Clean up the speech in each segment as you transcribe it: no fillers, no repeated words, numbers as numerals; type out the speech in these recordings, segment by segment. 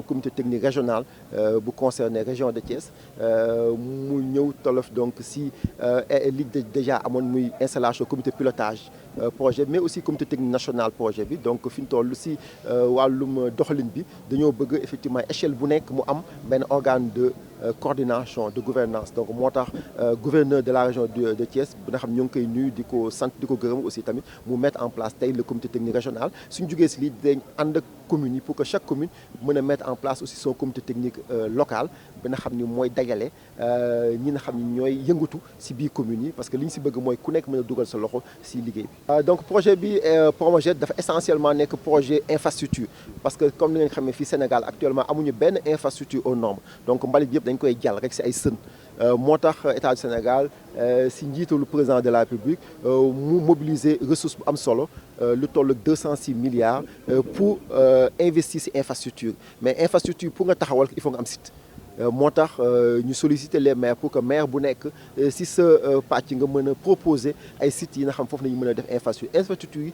comité technique régional bu concerné région de Thiès mu ñëw tolof donc si li déjà amoon muy installation comité pilotage projet mais aussi comité technique national projet bi donc fi ñu toll si wàllum doxalin bi dañoo bëgg effectivement échelle bu nekk mu am benn organe de coordination de gouvernance donc moo tax gouverneur de la région de Thiès bi nga xam ñoo ngi koy nuyu di ko sant di ko gërëm aussi tamit mu mettre en place tey le comité technique régional suñu jógee si lii dañ ànd ak communes yi pour que chaque commune mën a mettre en place aussi son comité technique local bi nga xam ni mooy dajale ñi nga xam ni ñooy yëngatu si biir communes yi parce que li ñu si bëgg mooy ku nekk mën a dugal sa loxo si liggéey bi. donc projet bi Promojet dafa essentiellement nekk projet infrastructure parce que comme ni nga xamee fii Sénégal actuellement amuñu benn infrastructure aux normes donc mbalit yëpp dañ koy jàll rek si ay sën. moo tax état du Sénégal si njiitalu président de la République mu mobiliser ressource bu am solo lu toll ak 206 milliards pour investir si infrastructure mais infrastructure pour nga taxawal il faut nga am site. moo tax ñu solliciter les maires pour que maire bu nekk si sa pàcc nga mën a proposer ay sites yi nga xam foofu nañu mën a def infrastructure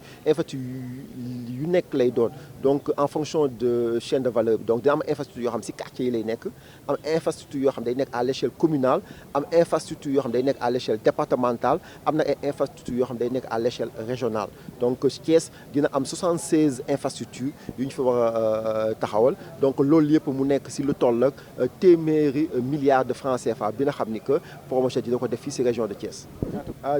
yu nekk lay doon donc en fonction de chaîne de valeur bi donc dina am infrastructure yoo xam si quartier yi lay nekk am infrastructure yoo xam day nekk à l'échelle communale am infrastructure yoo xam day nekk à l'échelle départementale am na ay infrastructure yoo xam day nekk à l'échelle régionale donc Thiès dina am 76 infrastructures yu ñu fa war a taxawal donc loolu yëpp mu nekk si lu toll ak téeméeri milliards de francs CFA bi nga xam ni que Promojet dina ko def fii si région de Thiès.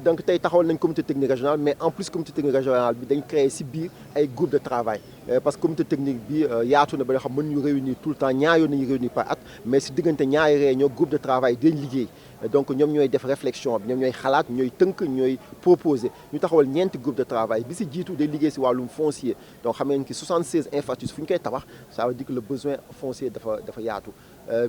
donc tey taxawal nañ comité technique régional mais en plus comité technique régional bi dañ créé si biir ay groupe de travail parce que comité technique bi yaatu na ba nga xam mën ñu réunir tout le temps ñaar yoon nañu réunir par at mais si diggante ñaari réunion groupe de travail dañ liggéey donc ñoom ñooy def réflexion bi ñoom ñooy xalaat ñooy tënk ñooy proposer ñu taxawal ñeenti groupe de travail bi si jiitu day liggéey si wàllum foncier donc xam ngeen ki 76 infrastructures fu ñu koy tabax ça veut dire que le besoin foncier dafa yaatu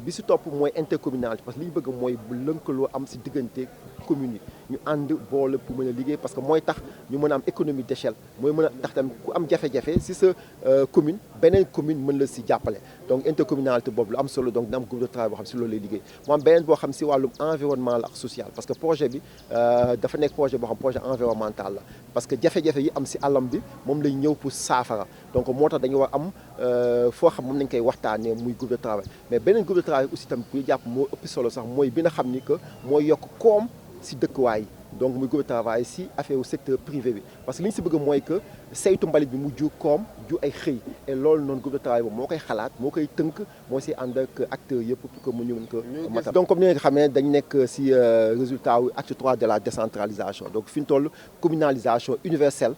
bi si topp mooy intercommunalité parce que li ñu bëgg mooy lëkkaloo am si diggante communes yi ñu ànd boole pour mën a liggéey parce que mooy tax ñu mën a am économie d'échelle mooy mën a tax tamit ku am jafe-jafe si sa commune beneen commune mën la si jàppale donc intercommunalité boobu lu am solo donc dina am groupe de travail boo xam si loolu lay liggéey mu am beneen boo xam si wàllum environnement la ak social parce que projet bi dafa nekk projet boo xam projet environnemental la parce que jafe-jafe yi am si àllam bi moom lay ñëw pour saafara donc moo tax dañu war am foo xam moom nañ koy waxtaanee muy groupe de travail mais beneen groupe de travail aussi tamit ku jàpp moo ëpp solo sax mooy bi nga xam ni que mooy yokk koom si dëkkuwaay donc muy groupe de travail si affaire au secteur privé bi parce que li ñu si bëgg mooy que saytu mbalit bi mu jur koom jur ay xëy et loolu noonu groupe de travail boobu moo koy xalaat moo koy tënk moo si ànd ak acteurs yëpp pour que mu ñu mën ko matal donc comme ni nga xamee dañ nekk si résultat wu acte 3 de la décentralisation donc fi ñu toll communalisation universelle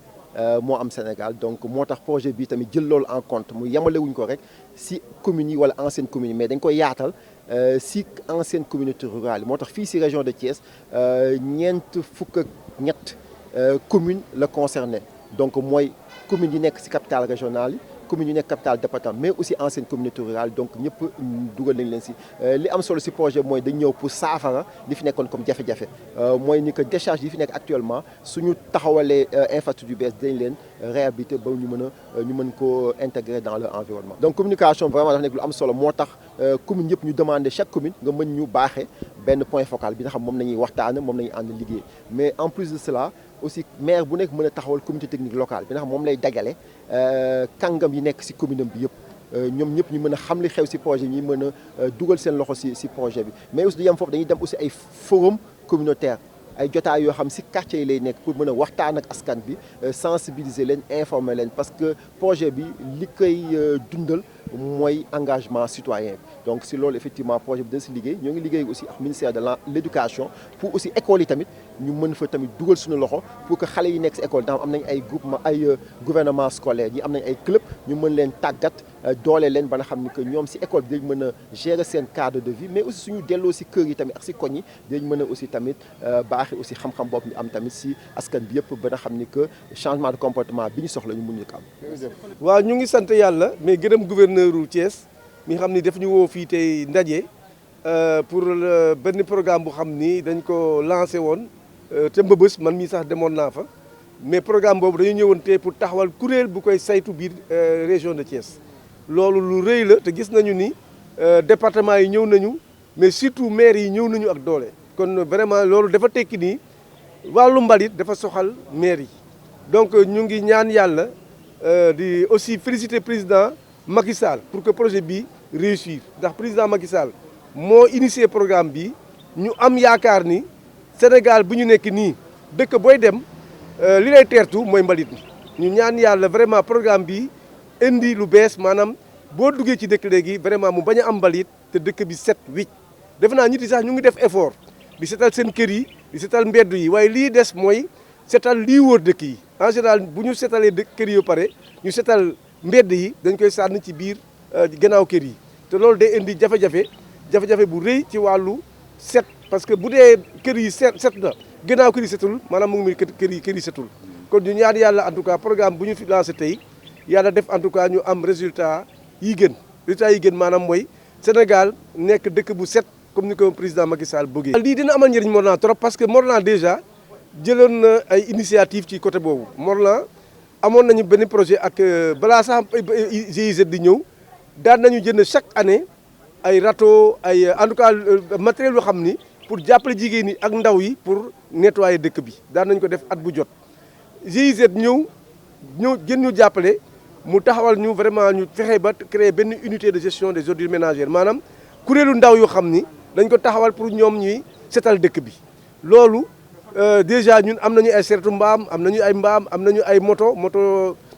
moo am Sénégal donc moo tax projet bi tamit jël loolu en compte mu yemalewuñ ko rek si communes yi wala anciennes communes yi mais dañ koy yaatal si ancienne communauté rurale yi moo tax fii si région de Thiès ñeent fukk ak ñett commune la concerné donc mooy communes yi nekk si capitale régionale yi communes yi nekk capitale département mais aussi ancienne communauté rurale donc ñëpp dugal nañ leen si li am solo si projet mooy dañ ñëw pour saafara li fi nekkoon comme jafe-jafe mooy ni que décharge yi fi nekk actuellement suñu taxawalee infrastructure bees dañ leen réhabiliter ba ñu mën ko intégrer dans leur environnement donc communication vraiment dafa nekk lu am solo moo tax commune yëpp ñu demander chaque commune nga mën ñu baaxee benn point focal bi nga xam moom nañuy waxtaan moom nañuy ànd liggéey mais en plus de cela aussi maire bu nekk mën a taxawal comité technique locale bi nga xam moom lay dagale kàngam yi nekk si commune am bi yëpp ñoom ñëpp ñu mën a xam li xew si projet ñi mën a dugal seen loxo si projet bi mais aussi du yem foofu dañuy dem aussi ay forum communautaire ay jotaay yoo xam si quartier yi lay nekk pour mën a waxtaan ak askan bi sensibiliser leen informer leen parce que projet bi li koy dundal mooy engagement citoyen donc si loolu effectivement projet bi dina si liggéey ñoo ngi liggéey aussi ak ministère de l'éducation pour aussi école yi tamit ñu mën fa tamit dugal suñu loxo pour que xale yi nekk si école am nañ ay groupement ay gouvernement scolaire ñi am nañ ay club ñu mën leen tàggat doole leen ba nga xam ni que ñoom si école bi dañ mën a gérer seen cadre de vie mais aussi suñu delloo si kër yi tamit ak si koñ yi dañ mën a aussi tamit baaxee aussi xam-xam bopp ñu am tamit si askan bi yëpp ba nga xam ni que changement de comportement bi ñu soxla ñu mun ñu ko am. waaw ñu ngi sant yàlla mais gërëm gouverneur u Thiès mi xam ni daf ñu woo fii tey ndaje pour benn programme bu xam ni dañ ko lancé woon te Mbëbës man mii sax demoon naa fa mais programme boobu dañu ñëwoon tey pour taxawal kuréel bu koy saytu biir région de Thiès. loolu lu rëy la te gis nañu ni département yi ñëw nañu mais surtout maire yi ñëw nañu ak doole kon vraiment loolu dafa tekki nii wàllu mbalit dafa soxal maire yi donc ñu ngi ñaan yàlla di aussi féliciter président Macky Sall pour que projet bi réussir ndax président Macky Sall moo initié programme bi ñu am yaakaar ni Sénégal bu ñu nekk nii dëkk booy dem li lay teertu mooy mbalit mi ñu ñaan yàlla vraiment programme bi indi lu bees maanaam boo duggee ci dëkk léegi vraiment mu bañ a am mbalit te dëkk bi set wicc defe naa nit yi sax ñu ngi def effort di setal seen kër yi di setal mbedd yi waaye lii des mooy setal lii wóor dëkk yi en général bu ñu setalee kër yi ba pare ñu setal mbedd yi dañ koy sànni ci biir gannaaw kër yi te loolu day indi jafe-jafe bu rëy ci wàllu set parce que bu dee kër yi set na gannaaw kër yi setul maanaam mu ngi kër yi setul kon ñu ñaan yàlla en tout cas programme bu ñu fi lancé tey yàlla def en tout cas ñu am résultat yi gën maanaam mooy Sénégal nekk dëkk bu set comme ni ko président Macky Sall bëggee. lii dina amal njëriñ Morlan trop parce que Morlan déjà jëloon na ay initiative ci côté boobu Morlan amoon nañu benn projet ak balaa sax GIZ di ñëw daan nañu jënd chaque année ay râteau ay en tout cas matériel yoo xam ni pour jàppale jigéen ñi ak ndaw yi pour nettoyer dëkk bi daan nañ ko def at bu jot. GIZ ñëw gën ñu jàppale mu taxawal ñu vraiment ñu fexe ba créer benn unité de gestion des ordures ménagères maanaam kuréelu ndaw yoo xam ni dañ ko taxawal pour ñoom ñuy setal dëkk bi loolu. Déjà ñun am nañu ay seretu mbaam am nañu ay mbaam am nañu ay moto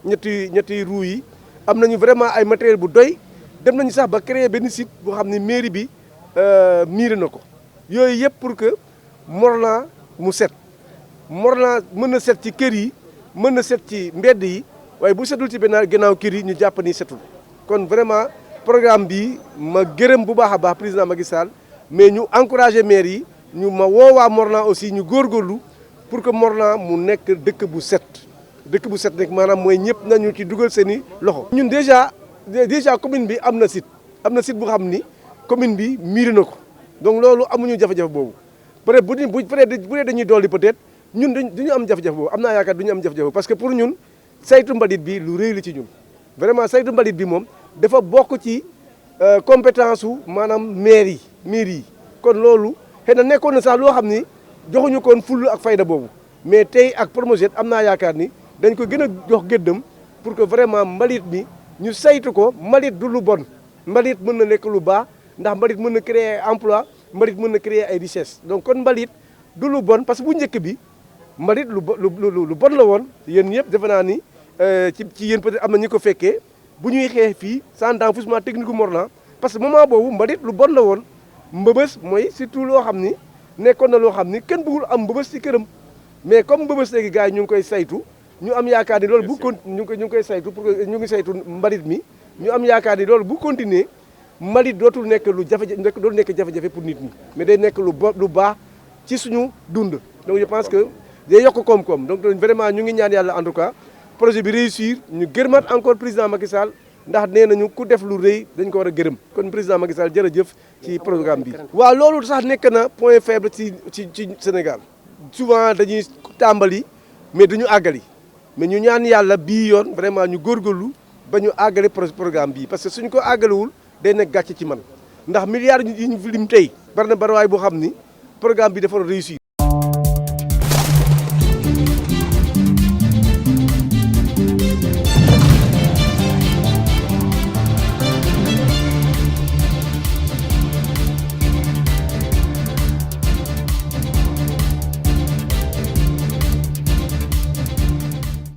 ñetti roues yi am nañu vraiment ay matériel bu doy dem nañu sax ba créer benn site boo xam ne mairie bi miire na ko yooyu yëpp pour que Morlan mu set Morlan mën na set ci kër yi mën na set ci mbedd yi waaye bu setul ci benn gannaaw kër yi ñu jàpp ni setul kon vraiment programme bi ma gërëm bu baax a baax président Macky Sall mais ñu encouragé maire yi ñu ma woowaa Morlan aussi ñu góorgóorlu pour que Morlan mu nekk dëkk bu set nag maanaam mooy ñëpp nañu ci dugal seen i loxo. ñun déjà commune bi am na site bu xam ni commune bi miir na ko donc loolu amuñu jafe-jafe boobu peut-être bu dee dañuy dolli peut-être ñun duñu am jafe-jafe boobu am naa yaakaar duñu am jafe-jafe parce que pour ñun saytu mbalit bi lu rëy la ci ñun vraiment saytu mbalit bi moom dafa bokk ci compétence su maanaam maire yi kon loolu. xëy na nekkoon na sax loo xam ni joxuñu koon full ak fayda boobu mais tey ak Promojet am naa yaakaar ni dañ ko gën a jox gëddam pour que vraiment mbalit mi ñu saytu ko mbalit du lu bon mbalit mën na nekk lu baax ndax mbalit mën na créer emploi mbalit mën na créer ay richesse donc kon mbalit du lu bon parce que bu njëkk bi mbalit lu bon la woon yéen ñëpp defe naa ni ci yéen peut-être am na ñu ko fekkee bu ñuy xeex fii centre d'enfouissement technique Morlan parce que moment boobu mbalit lu bon la woon mbëbës mooy surtout loo xam ni nekkoon na loo xam ni kenn bëggul am mbëbës ci këram mais comme mbëbës léegi gars yi ñu ngi koy saytu ñu am yaakaar ni loolu ñu ngi koy saytu pour que ñu ngi saytu mbalit mi ñu am yaakaar ni loolu bu continuer mbalit dootul nekk jafe-jafe pour nit ñi mais day nekk lu baax ci suñu dund donc je pense que day yokk koom-koom donc vraiment ñu ngi ñaan yàlla en tout cas projet bi réussir ñu gërëmaat encore président Macky Sall ndax nee nañu ku def lu rëy dañ ko war a gërëm kon président Macky Sall jërëjëf ci programme bi. waaw loolu sax nekk na point faible ci Sénégal souvent dañuy tàmbali mais duñu àggali mais ñu ñaan yàlla bii yoon vraiment ñu góorgóorlu ba ñu àggale programme bii parce que suñ ko àggalewul day nekk gàcce ci man ndax milliards yi ñu fi lim tey bari na bariwaay boo xam ni programme bi dafa réussir.